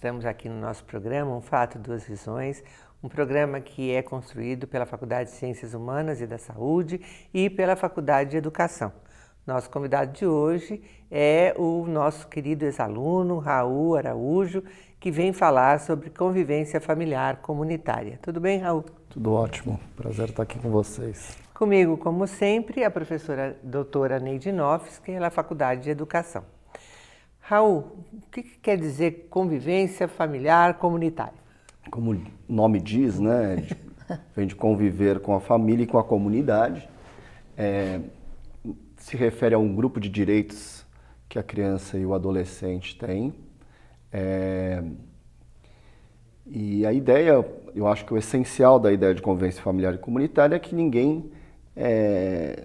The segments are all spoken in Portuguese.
estamos aqui no nosso programa, Um Fato, Duas Visões, um programa que é construído pela Faculdade de Ciências Humanas e da Saúde e pela Faculdade de Educação. Nosso convidado de hoje é o nosso querido ex-aluno, Raul Araújo, que vem falar sobre convivência familiar comunitária. Tudo bem, Raul? Tudo ótimo. Prazer estar aqui com vocês. Comigo, como sempre, a professora doutora Neide Noffs, que é da Faculdade de Educação. Raul, o que quer dizer convivência familiar comunitária? Como o nome diz, né, vem de conviver com a família e com a comunidade. Se refere a um grupo de direitos que a criança e o adolescente têm. E a ideia, eu acho que o essencial da ideia de convivência familiar e comunitária é que ninguém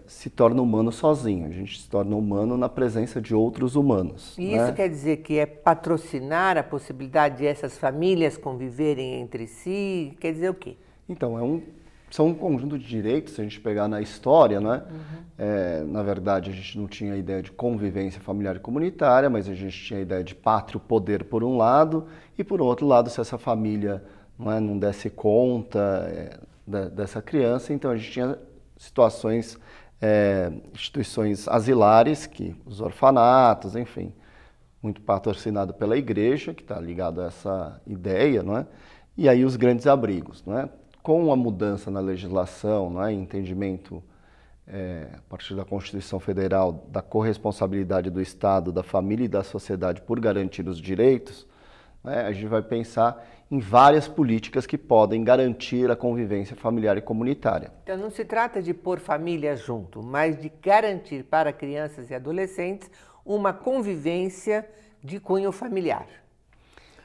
se torna humano sozinho. A gente se torna humano na presença de outros humanos. E isso quer dizer que é patrocinar a possibilidade de essas famílias conviverem entre si? Quer dizer o quê? Então, são um conjunto de direitos, se a gente pegar na história, né? Na verdade, a gente não tinha a ideia de convivência familiar e comunitária, mas a gente tinha a ideia de pátrio poder por um lado, e por outro lado, se essa família não desse conta dessa criança, então a gente tinha situações, instituições asilares, os orfanatos, enfim, muito patrocinado pela igreja, que está ligado a essa ideia, não é? E aí os grandes abrigos, não é? Com a mudança na legislação, entendimento a partir da Constituição Federal da corresponsabilidade do Estado, da família e da sociedade por garantir os direitos, a gente vai pensar em várias políticas que podem garantir a convivência familiar e comunitária. Então não se trata de pôr famílias junto, mas de garantir para crianças e adolescentes uma convivência de cunho familiar.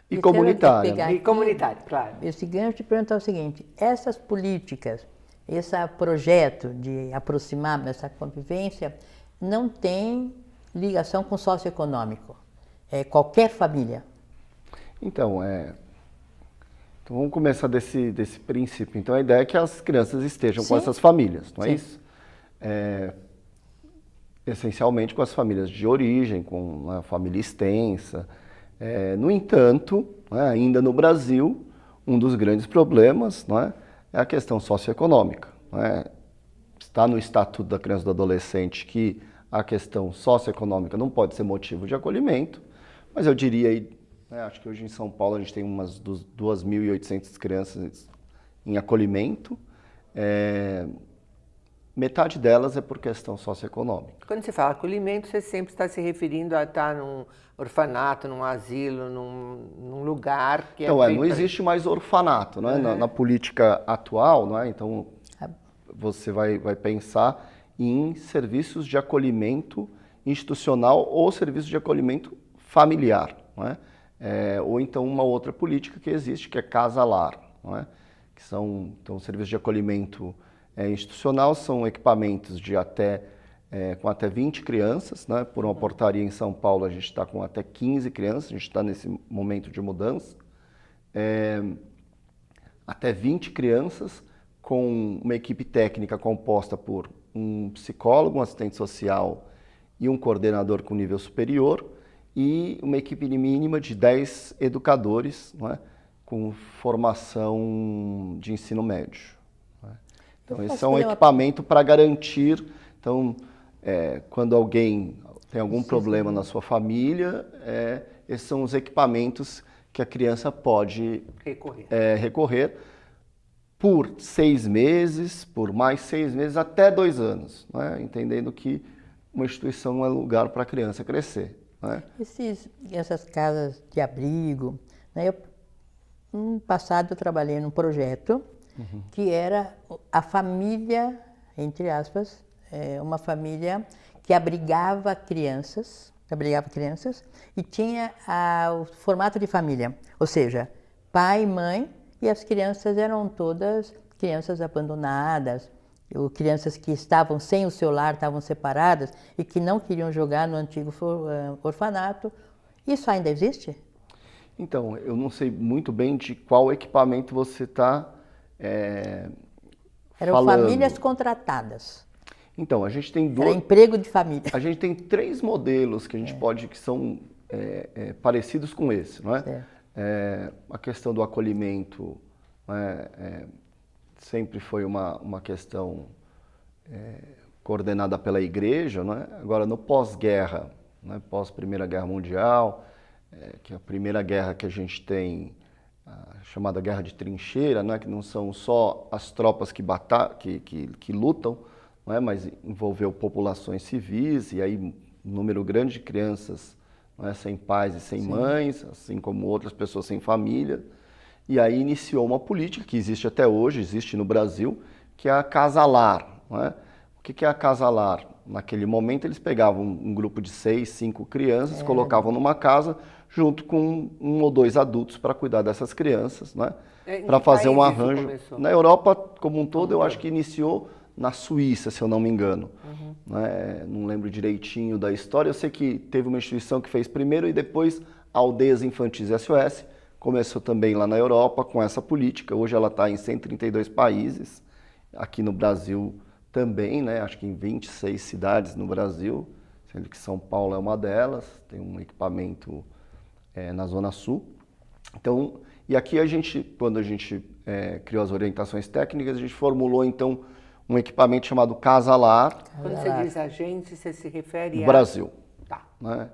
E comunitária. E comunitária, claro. Esse gancho de perguntar o seguinte, essas políticas, esse projeto de aproximar essa convivência não tem ligação com o socioeconômico, é qualquer família. Então, vamos começar desse princípio. Então, a ideia é que as crianças estejam com essas famílias, não é isso? Essencialmente com as famílias de origem, com a família extensa. No entanto, ainda no Brasil, um dos grandes problemas é a questão socioeconômica. Está no Estatuto da Criança e do Adolescente que a questão socioeconômica não pode ser motivo de acolhimento, mas eu diria, acho que hoje em São Paulo a gente tem umas 2.800 crianças em acolhimento, metade delas é por questão socioeconômica. Quando você fala acolhimento, você sempre está se referindo a estar num orfanato, num asilo, num lugar que então, não existe mais orfanato, na política atual, então você vai pensar em serviços de acolhimento institucional ou serviços de acolhimento familiar, ou então uma outra política que existe, que é casa-lar, que são então serviços de acolhimento institucional, são equipamentos de com até 20 crianças, por uma portaria em São Paulo a gente está com até 15 crianças, a gente está nesse momento de mudança, até 20 crianças com uma equipe técnica composta por um psicólogo, um assistente social e um coordenador com nível superior e uma equipe mínima de 10 educadores com formação de ensino médio. Então, esse é um equipamento para garantir, quando alguém tem algum problema na sua família, esses são os equipamentos que a criança pode recorrer por 6 meses, por mais 6 meses, até 2 anos, entendendo que uma instituição não é lugar para a criança crescer. Essas casas de abrigo, no passado eu trabalhei num projeto que era a família, entre aspas, uma família que abrigava crianças e tinha o formato de família, ou seja, pai, mãe, e as crianças eram todas crianças abandonadas, ou crianças que estavam sem o seu lar, estavam separadas e que não queriam jogar no antigo orfanato. Isso ainda existe? Então, eu não sei muito bem de qual equipamento você está Eram falando. Famílias contratadas. Então, a gente tem Era emprego de família. A gente tem 3 modelos que a gente que são parecidos com esse, A questão do acolhimento, né, sempre foi uma questão coordenada pela igreja, né? Agora, no pós-guerra, né, pós-Primeira Guerra Mundial, que é a primeira guerra que a gente tem, a chamada Guerra de Trincheira, né, que não são só as tropas que lutam, né, mas envolveu populações civis, e aí um número grande de crianças, né, sem pais e sem mães, assim como outras pessoas sem família. E aí iniciou uma política que existe até hoje, existe no Brasil, que é a Casa-Lar. Né? O que é a Casa-Lar? Naquele momento eles pegavam um grupo de 6, 5 crianças, colocavam numa casa junto com 1 ou 2 adultos para cuidar dessas crianças, né? Para fazer um arranjo. Na Europa como um todo, eu acho que iniciou na Suíça, se eu não me engano. Né? Não lembro direitinho da história. Eu sei que teve uma instituição que fez primeiro e depois Aldeias Infantis SOS. Começou também lá na Europa com essa política. Hoje ela está em 132 países. Aqui no Brasil também, né? Acho que em 26 cidades no Brasil, sendo que São Paulo é uma delas. Tem um equipamento na Zona Sul. Então, e aqui quando a gente criou as orientações técnicas, a gente formulou então um equipamento chamado Casa-Lar. Quando você diz a gente, você se refere no Brasil. Tá. Né?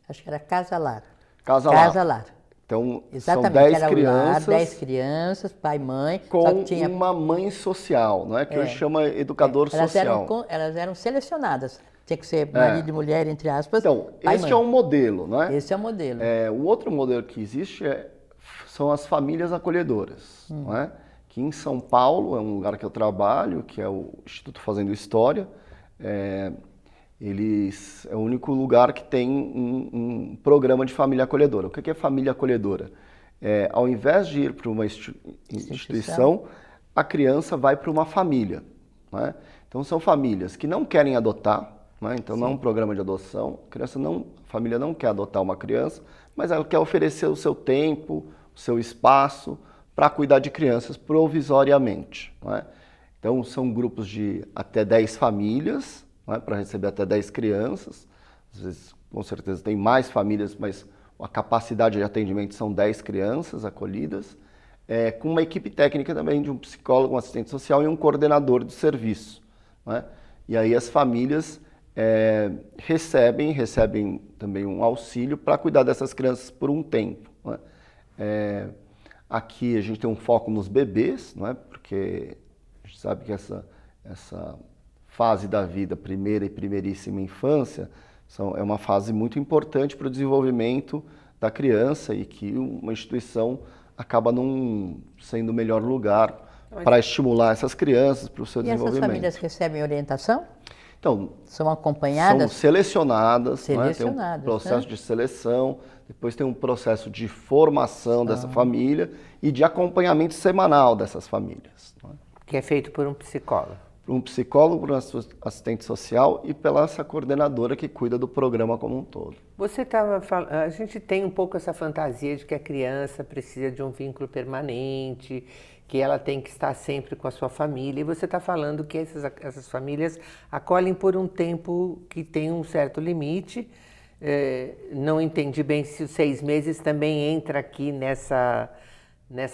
Acho que era Casa-Lar. Casa-Lar. Casa-Lar. Então, exatamente, são 10 era crianças. 10 crianças, pai e mãe. Com só que tinha... uma mãe social, não é? Que hoje chama educador social. Elas eram selecionadas. Tinha que ser marido e mulher, entre aspas. Então, pai esse e é mãe. um modelo, não é? Esse é o modelo. O outro modelo que existe são as famílias acolhedoras, não é? Que em São Paulo é um lugar que eu trabalho, que é o Instituto Fazendo História. É o único lugar que tem um programa de família acolhedora. O que é família acolhedora? Ao invés de ir para uma instituição, a criança vai para uma família. Né? Então, são famílias que não querem adotar, né? Então não é um programa de adoção. A família não quer adotar uma criança, mas ela quer oferecer o seu tempo, o seu espaço para cuidar de crianças provisoriamente. Né? Então, são grupos de até 10 famílias, né, para receber até 10 crianças. Às vezes, com certeza, tem mais famílias, mas a capacidade de atendimento são 10 crianças acolhidas, com uma equipe técnica também de um psicólogo, um assistente social e um coordenador de serviço. Né? E aí as famílias recebem também um auxílio para cuidar dessas crianças por um tempo. Né? Aqui a gente tem um foco nos bebês, não é? Porque a gente sabe que essa fase da vida, primeira e primeiríssima infância, é uma fase muito importante para o desenvolvimento da criança e que uma instituição acaba não sendo o melhor lugar para estimular essas crianças para o seu desenvolvimento. E essas famílias recebem orientação? Então, são acompanhadas? São selecionadas, né? Tem um processo né? de seleção, depois tem um processo de formação dessa família e de acompanhamento semanal dessas famílias. Né? Que é feito por um psicólogo. Por um psicólogo, por um assistente social e pela essa coordenadora que cuida do programa como um todo. Você estava falando, a gente tem um pouco essa fantasia de que a criança precisa de um vínculo permanente, que ela tem que estar sempre com a sua família, e você está falando que essas famílias acolhem por um tempo que tem um certo limite. Não entendi bem se os 6 meses também entra aqui nessa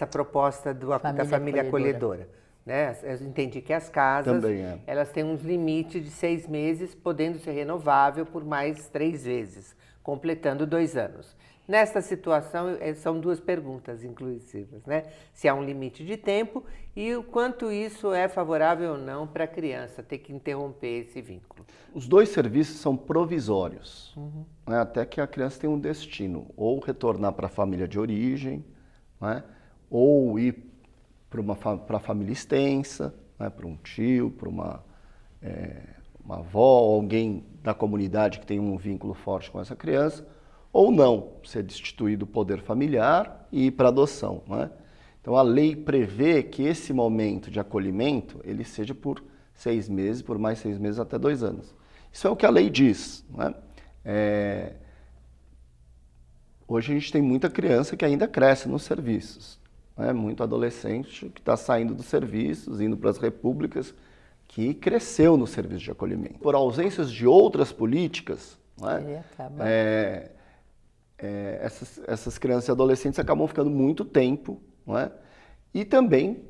proposta da família acolhedora. Né? Eu entendi que as casas, elas têm uns limites de 6 meses, podendo ser renovável por mais 3 vezes, completando 2 anos. Nesta situação, são 2 perguntas inclusivas, né? Se há um limite de tempo e o quanto isso é favorável ou não para a criança ter que interromper esse vínculo. Os 2 serviços são provisórios, né? Até que a criança tenha um destino, ou retornar para a família de origem, né? Ou ir para a família extensa, né? Para um tio, para uma avó, alguém da comunidade que tem um vínculo forte com essa criança, ou não, ser destituído do poder familiar e ir para adoção. Né? Então a lei prevê que esse momento de acolhimento ele seja por 6 meses, por mais 6 meses até 2 anos. Isso é o que a lei diz. Né? Hoje a gente tem muita criança que ainda cresce nos serviços, né? Muito adolescente que está saindo dos serviços, indo para as repúblicas, que cresceu no serviço de acolhimento. Por ausências de outras políticas, né? essas crianças e adolescentes acabam ficando muito tempo, não é? E também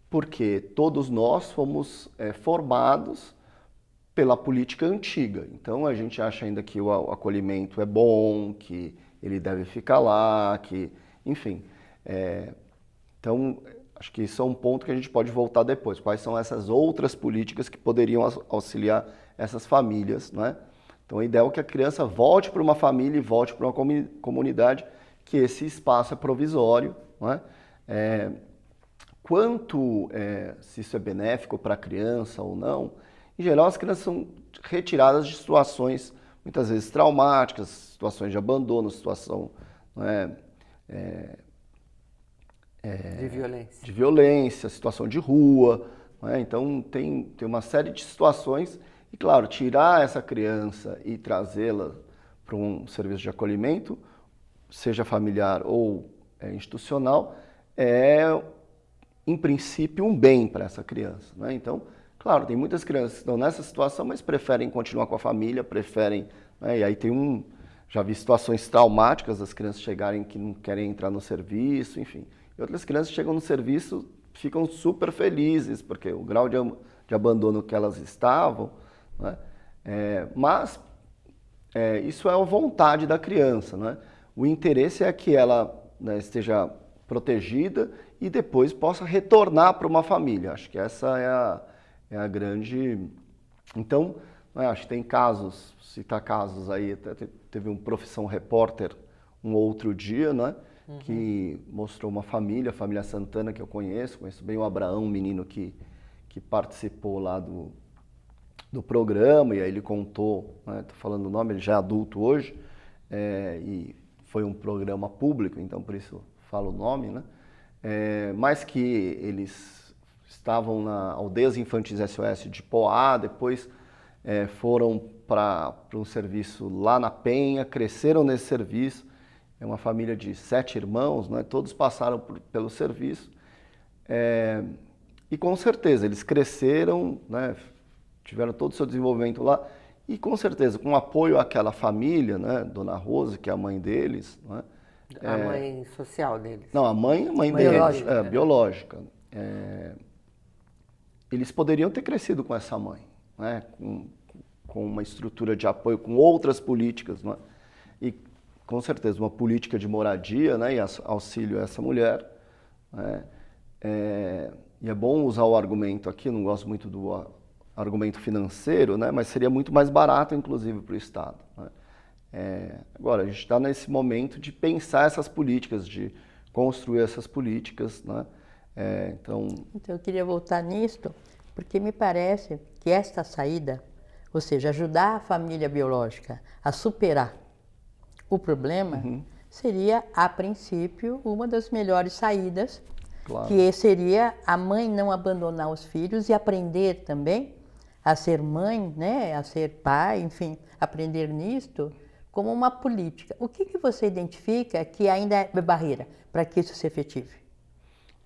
porque todos nós fomos formados pela política antiga. Então a gente acha ainda que o acolhimento é bom, que ele deve ficar lá, que, enfim. Então acho que isso é um ponto que a gente pode voltar depois. Quais são essas outras políticas que poderiam auxiliar essas famílias, não é? Então a ideia é que a criança volte para uma família e volte para uma comunidade, que esse espaço é provisório, não é? Se isso é benéfico para a criança ou não, em geral as crianças são retiradas de situações muitas vezes traumáticas, situações de abandono, situação, não é, De violência. de violência, situação de rua, não é? Então tem uma série de situações e, claro, tirar essa criança e trazê-la para um serviço de acolhimento, seja familiar ou institucional, em princípio, um bem para essa criança, né? Então, claro, tem muitas crianças que estão nessa situação, mas preferem continuar com a família, preferem, né? E aí já vi situações traumáticas das crianças chegarem que não querem entrar no serviço, enfim. E outras crianças chegam no serviço, ficam super felizes, porque o grau de abandono que elas estavam, né? Mas isso é a vontade da criança, né? O interesse é que ela, né, esteja protegida e depois possa retornar para uma família. Acho que essa é a grande... Então, né, acho que tem casos, citar casos aí, teve um Profissão Repórter um outro dia, né, que mostrou uma família, a família Santana, que eu conheço bem o Abraão, um menino que participou lá do programa, e aí ele contou, né, tô falando o nome, ele já é adulto hoje, e foi um programa público, então por isso falo o nome, né? Mas que eles estavam na Aldeias Infantis SOS de Poá, depois foram para um serviço lá na Penha, cresceram nesse serviço, é uma família de 7 irmãos, né? Todos passaram pelo serviço, e com certeza eles cresceram, né? Tiveram todo o seu desenvolvimento lá, e com certeza com apoio àquela família, né? Dona Rose, que é a mãe deles, né? A mãe social deles. Não, a mãe Biológica. deles, biológica. Eles poderiam ter crescido com essa mãe, né? Com uma estrutura de apoio, com outras políticas, né? E com certeza uma política de moradia, né? E auxílio a essa mulher, né? E é bom usar o argumento aqui, eu não gosto muito do argumento financeiro, né? Mas seria muito mais barato, inclusive, para o Estado, né? Agora, a gente está nesse momento de pensar essas políticas, de construir essas políticas, né? Então, eu queria voltar nisto, porque me parece que esta saída, ou seja, ajudar a família biológica a superar o problema, seria, a princípio, uma das melhores saídas, claro. que seria a mãe não abandonar os filhos e aprender também a ser mãe, né, a ser pai, enfim, aprender nisto como uma política. O que você identifica que ainda é barreira para que isso se efetive?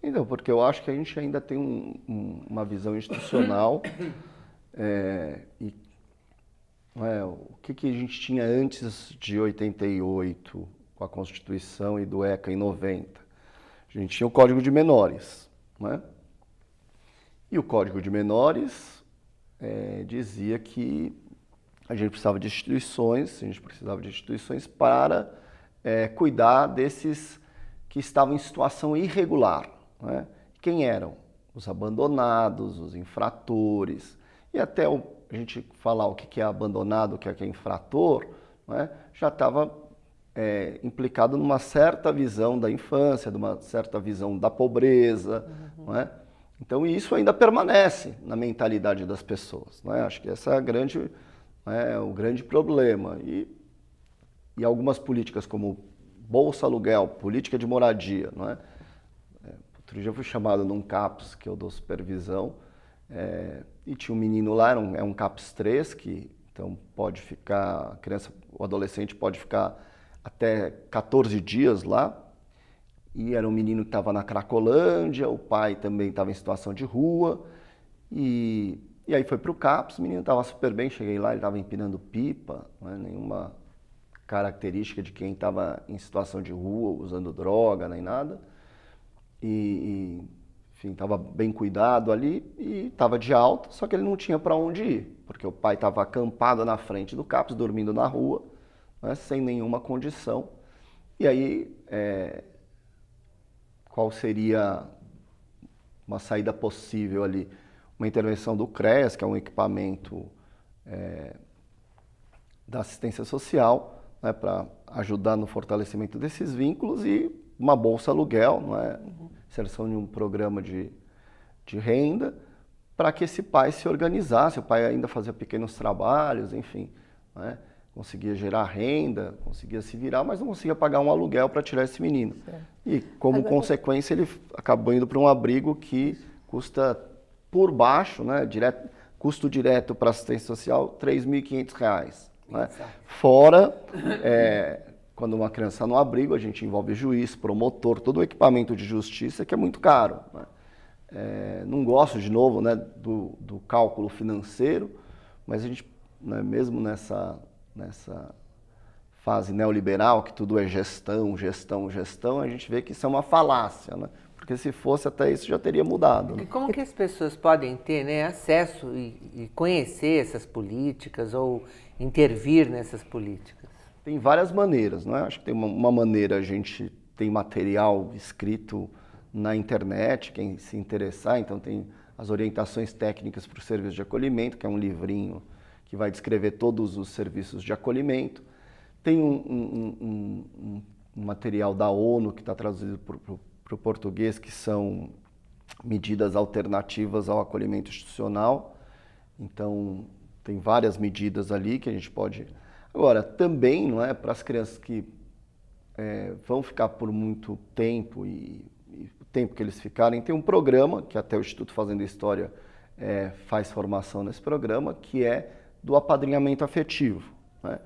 Então, porque eu acho que a gente ainda tem uma visão institucional o que a gente tinha antes de 88, com a Constituição e do ECA em 90. A gente tinha o Código de Menores, né? E o Código de Menores dizia que a gente precisava de instituições para cuidar desses que estavam em situação irregular, né? Quem eram? Os abandonados, os infratores, e até a gente falar o que é abandonado, o que é infrator, né? Já estava implicado numa certa visão da infância, de uma certa visão da pobreza, né? Então isso ainda permanece na mentalidade das pessoas, né? Acho que essa é o grande problema. E algumas políticas como Bolsa Aluguel, política de moradia, não é? Outro dia eu fui chamado num CAPS, que eu dou supervisão, e tinha um menino lá, é um CAPS 3, que então pode ficar, a criança, o adolescente pode ficar até 14 dias lá, e era um menino que estava na Cracolândia, o pai também estava em situação de rua, e aí foi para o CAPS, o menino estava super bem, cheguei lá, ele estava empinando pipa, não é? Nenhuma característica de quem estava em situação de rua, usando droga, nem nada. Enfim, estava bem cuidado ali e estava de alta, só que ele não tinha para onde ir, porque o pai estava acampado na frente do CAPS, dormindo na rua, né, sem nenhuma condição. E aí, qual seria uma saída possível ali? Uma intervenção do CREAS, que é um equipamento da assistência social, né, para ajudar no fortalecimento desses vínculos, e uma bolsa aluguel, não é? Inserção de um programa de renda, para que esse pai se organizasse. O pai ainda fazia pequenos trabalhos, enfim, né? Conseguia gerar renda, conseguia se virar, mas não conseguia pagar um aluguel para tirar esse menino. Certo. E, como consequência, ele acabou indo para um abrigo que custa por baixo, né, custo direto para assistência social, R$ 3.500. Né? Fora, quando uma criança está no abrigo, a gente envolve juiz, promotor, todo o equipamento de justiça, que é muito caro. Né? Não gosto, de novo, né, do cálculo financeiro, mas a gente, né, mesmo nessa fase neoliberal, que tudo é gestão, a gente vê que isso é uma falácia, né? Porque se fosse até isso já teria mudado. E como que as pessoas podem ter, né, acesso e conhecer essas políticas ou intervir nessas políticas? Tem várias maneiras, não é? Acho que tem uma maneira, a gente tem material escrito na internet, quem se interessar, então tem as orientações técnicas para o serviço de acolhimento, que é um livrinho que vai descrever todos os serviços de acolhimento. Tem um material da ONU que está traduzido para o português, que são medidas alternativas ao acolhimento institucional. Então, tem várias medidas ali que a gente pode... Agora, também, não é, para as crianças que vão ficar por muito tempo e o tempo que eles ficarem, tem um programa, que até o Instituto Fazendo História faz formação nesse programa, que é do apadrinhamento afetivo. Né?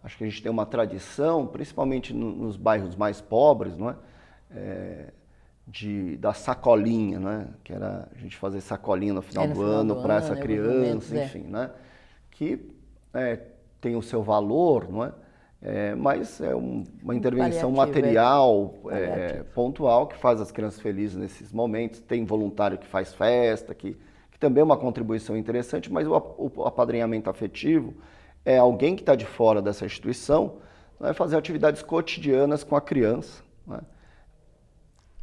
Acho que a gente tem uma tradição, principalmente nos bairros mais pobres, não é? Da sacolinha, né? Que era a gente fazer sacolinha no final do ano para essa criança, enfim, né? Que tem o seu valor, não é? Mas é uma intervenção material, pontual, que faz as crianças felizes nesses momentos. Tem voluntário que faz festa, que também é uma contribuição interessante, mas o apadrinhamento afetivo é alguém que está de fora dessa instituição, né, fazer atividades cotidianas com a criança, né,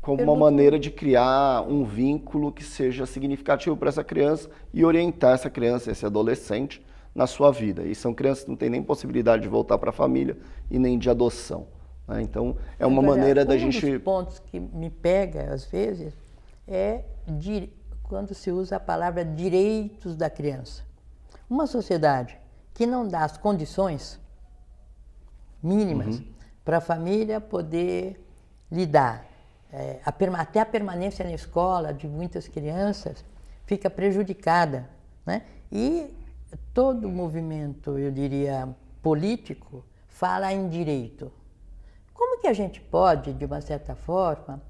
como uma maneira de criar um vínculo que seja significativo para essa criança e orientar essa criança, esse adolescente, na sua vida. E são crianças que não têm nem possibilidade de voltar para a família e nem de adoção. Né? Então, é uma maneira da gente... Um dos pontos que me pega, às vezes, é quando se usa a palavra direitos da criança. Uma sociedade que não dá as condições mínimas para a família poder lidar, até a permanência na escola de muitas crianças fica prejudicada, né? E todo movimento, eu diria, político, fala em direito. Como que a gente pode, de uma certa forma,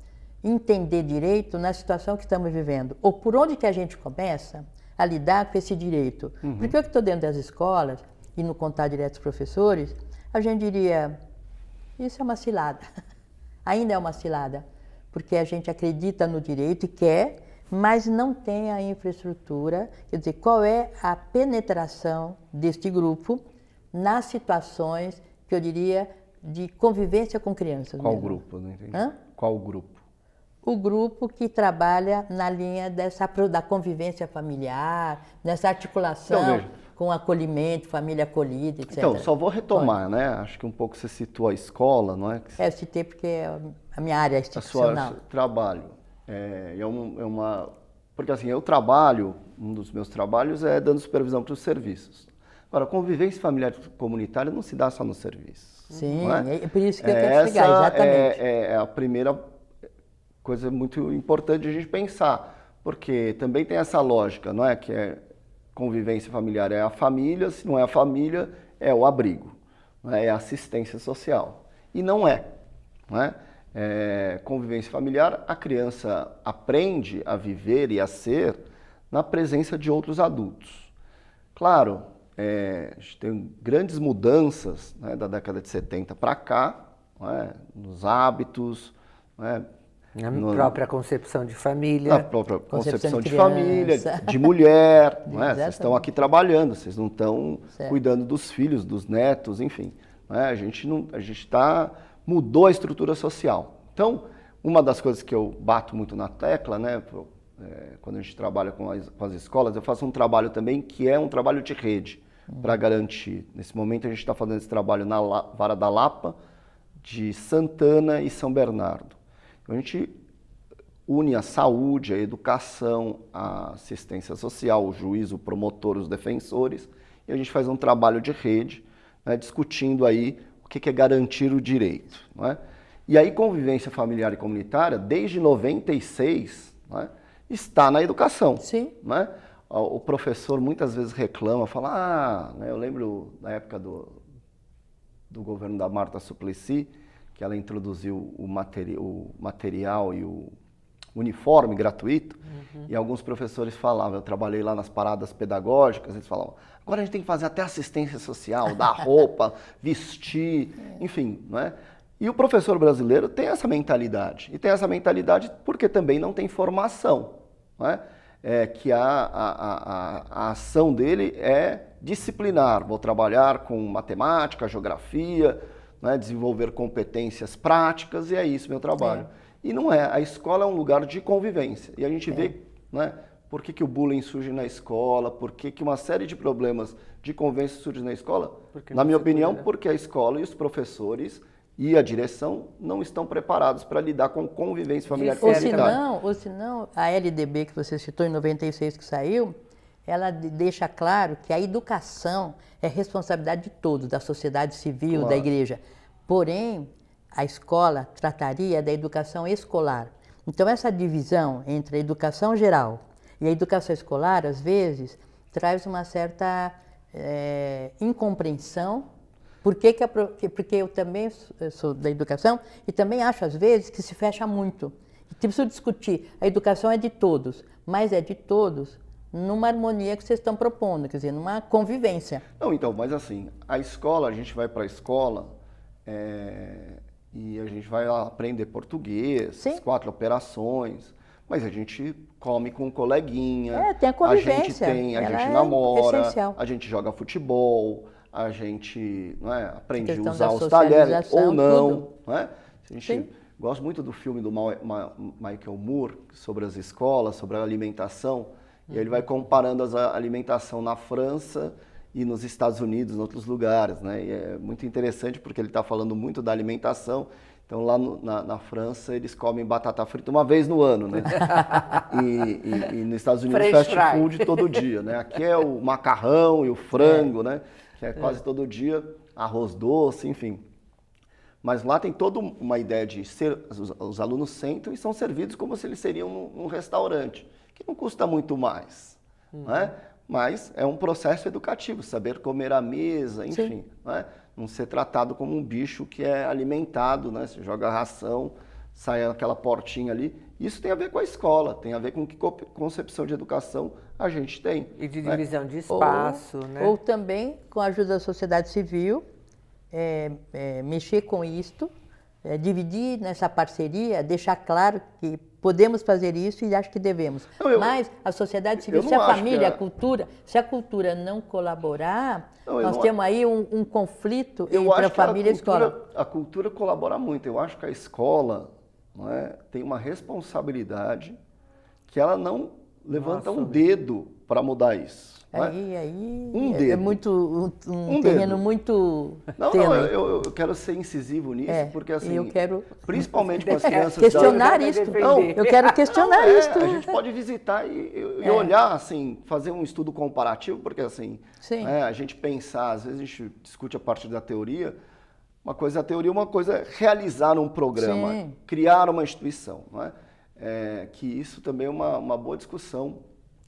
entender direito na situação que estamos vivendo? Ou por onde que a gente começa a lidar com esse direito? Porque eu que estou dentro das escolas, e no contato direto dos professores, a gente diria, isso é uma cilada. Ainda é uma cilada, porque a gente acredita no direito e quer, mas não tem a infraestrutura, quer dizer, qual é a penetração deste grupo nas situações, que eu diria, de convivência com crianças. Qual mesmo. Grupo? Não entendi. Hã? Qual grupo? O grupo que trabalha na linha da convivência familiar, nessa articulação com acolhimento, família acolhida, etc. Então, só vou retomar, né? Acho que um pouco você citou a escola, não é? Eu citei porque é a minha área institucional. A sua trabalho. Porque assim, eu trabalho, um dos meus trabalhos é dando supervisão para os serviços. Agora, convivência familiar comunitária não se dá só no serviço. Sim, não é? É por isso que eu quero chegar, exatamente. É a primeira coisa muito importante de a gente pensar, porque também tem essa lógica, não é? Que convivência familiar é a família, se não é a família, é o abrigo, não é a assistência social. E não é. Não é? Convivência familiar, a criança aprende a viver e a ser na presença de outros adultos. Claro, a gente tem grandes mudanças, né, da década de 70 para cá, né, nos hábitos, né, Na própria concepção de família. na própria concepção de criança. família, de mulher. Não é? Exatamente. Vocês estão aqui trabalhando, vocês não estão Certo. cuidando dos filhos, dos netos, enfim. Não é? A gente mudou a estrutura social. Então, uma das coisas que eu bato muito na tecla, né, quando a gente trabalha com as escolas, eu faço um trabalho também que é um trabalho de rede, para garantir. Nesse momento a gente está fazendo esse trabalho na Vara da Lapa, de Santana e São Bernardo. Então, a gente une a saúde, a educação, a assistência social, o juiz, o promotor, os defensores, e a gente faz um trabalho de rede, né, discutindo aí o que é garantir o direito. Não é? E aí, convivência familiar e comunitária, desde 96, não é, está na educação. Sim. Não é? O professor muitas vezes reclama, fala, né, eu lembro da época do governo da Marta Suplicy, que ela introduziu o material e o uniforme gratuito, e alguns professores falavam, eu trabalhei lá nas paradas pedagógicas, eles falavam, agora a gente tem que fazer até assistência social, dar roupa, vestir, enfim, não é? E o professor brasileiro tem essa mentalidade, e tem essa mentalidade porque também não tem formação, não é? Que a ação dele é disciplinar, vou trabalhar com matemática, geografia, né, desenvolver competências práticas, e é isso meu trabalho. E não é, a escola é um lugar de convivência, e a gente vê, né, por que o bullying surge na escola, por que uma série de problemas de convivência surge na escola, na minha opinião, porque a escola e os professores e a direção não estão preparados para lidar com convivência familiar. Ou senão, a LDB que você citou em 96 que saiu, ela deixa claro que a educação é responsabilidade de todos, da sociedade civil, Claro. da igreja. Porém, a escola trataria da educação escolar. Então, essa divisão entre a educação geral e a educação escolar, às vezes, traz uma certa incompreensão. Porque eu também sou da educação e também acho, às vezes, que se fecha muito. E preciso discutir. A educação é de todos, mas é de todos numa harmonia que vocês estão propondo, quer dizer, numa convivência. Não, então, mas assim, a escola, a gente vai para a escola e a gente vai lá aprender português, Sim. as 4 operações, mas a gente come com um coleguinha, Tem a convivência. a gente namora, essencial. a gente joga futebol, a gente, não é, aprende a Questão usar da os talheres socialização, ou não. tudo. Não é? A gente gosta muito do filme do Michael Moore sobre as escolas, sobre a alimentação, e ele vai comparando a alimentação na França e nos Estados Unidos, em outros lugares, né? E é muito interessante porque ele está falando muito da alimentação. Então lá na França eles comem batata frita uma vez no ano, né? E nos Estados Unidos fast food todo dia, né? Aqui é o macarrão e o frango, né? Que é quase todo dia, arroz doce, enfim. Mas lá tem toda uma ideia de ser, os alunos sentam e são servidos como se eles seriam num restaurante, que não custa muito mais, né? Mas é um processo educativo, saber comer à mesa, enfim, né? Não ser tratado como um bicho que é alimentado, né? Você joga a ração, sai aquela portinha ali. Isso tem a ver com a escola, tem a ver com que concepção de educação a gente tem. E de né? divisão de espaço, né? Ou também, com a ajuda da sociedade civil, mexer com isto, dividir nessa parceria, deixar claro que podemos fazer isso e acho que devemos. Mas a sociedade civil, se a família, se a cultura não colaborar, nós temos aí um conflito entre a família e a escola. A cultura colabora muito. Eu acho que a escola, não é, tem uma responsabilidade que ela não levanta um dedo para mudar isso. É muito um terreno muito tênue. Não, eu quero ser incisivo nisso, porque assim, eu quero principalmente com as crianças... questionar isso. Eu quero questionar isso. A gente pode visitar e olhar, assim, fazer um estudo comparativo, porque assim, a gente pensar, às vezes a gente discute a partir da teoria, uma coisa é a teoria, uma coisa é realizar um programa, criar uma instituição, não é? Que isso também é uma boa discussão,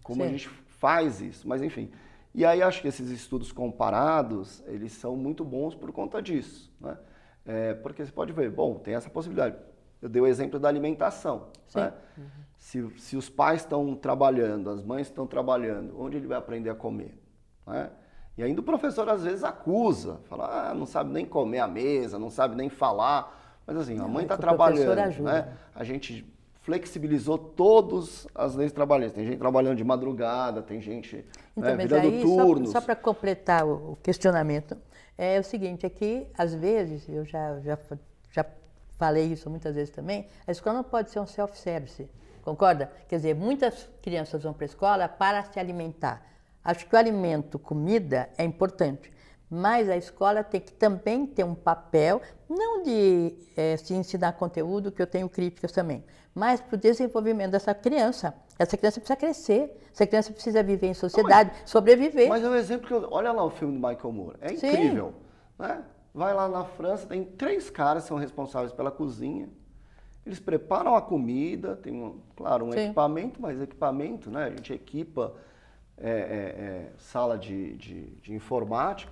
como a gente faz isso, mas enfim. E aí acho que esses estudos comparados, eles são muito bons por conta disso, né? Porque você pode ver, bom, tem essa possibilidade. Eu dei o exemplo da alimentação, né? Se os pais estão trabalhando, as mães estão trabalhando, onde ele vai aprender a comer, né? E ainda o professor às vezes acusa, fala, não sabe nem comer à mesa, não sabe nem falar. Mas assim, a mãe está trabalhando, né? A gente flexibilizou todas as leis trabalhistas. Tem gente trabalhando de madrugada, tem gente então, virando turnos. Só para completar o questionamento, é o seguinte, é que às vezes, eu já falei isso muitas vezes também, a escola não pode ser um self-service, concorda? Quer dizer, muitas crianças vão para a escola para se alimentar. Acho que o alimento, comida, é importante, mas a escola tem que também ter um papel, não de se ensinar conteúdo, que eu tenho críticas também, mas para o desenvolvimento dessa criança. Essa criança precisa crescer, essa criança precisa viver em sociedade, sobreviver. Mas é um exemplo que olha lá o filme do Michael Moore, é incrível, né? Vai lá na França, tem 3 caras que são responsáveis pela cozinha, eles preparam a comida, tem, claro, um equipamento, mas equipamento, né? A gente equipa sala de informática,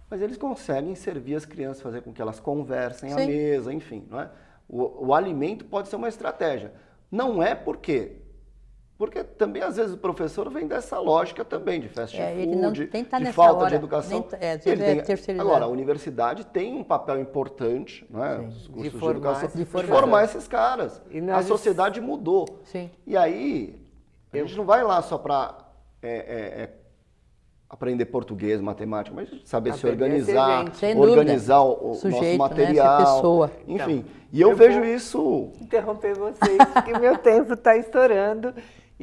mas eles conseguem servir as crianças, fazer com que elas conversem à mesa, enfim, não é? O alimento pode ser uma estratégia. Não é porque também, às vezes, o professor vem dessa lógica também, de fast food, de falta de educação. Agora, a universidade tem um papel importante, né? Os cursos de educação, de formar esses caras. A sociedade mudou. Sim. E aí, a gente não vai lá só para aprender português, matemática, mas saber se organizar, organizar o nosso material, né? Pessoa. Enfim. Então, e eu vejo isso... Interromper vocês, que meu tempo está estourando.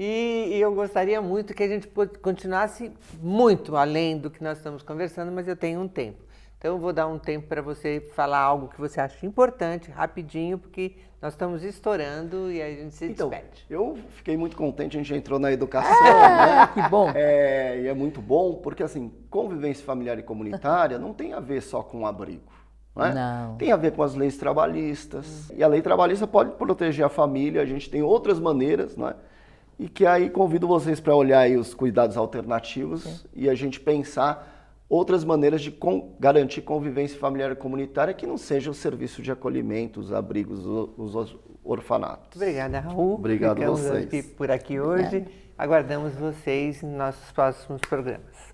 E eu gostaria muito que a gente continuasse muito além do que nós estamos conversando, mas eu tenho um tempo. Então, eu vou dar um tempo para você falar algo que você acha importante, rapidinho, porque nós estamos estourando e a gente se despede. Eu fiquei muito contente, a gente entrou na educação, né? Que bom! E é muito bom, porque assim, convivência familiar e comunitária não tem a ver só com abrigo. Não. Tem a ver com as leis trabalhistas. E a lei trabalhista pode proteger a família, a gente tem outras maneiras, não é? E que aí convido vocês para olhar aí os cuidados alternativos e a gente pensar outras maneiras de garantir convivência familiar e comunitária que não seja o serviço de acolhimento, os abrigos, os orfanatos. Obrigada, Raul. Obrigado a vocês. Ficamos por aqui hoje. Aguardamos vocês em nossos próximos programas.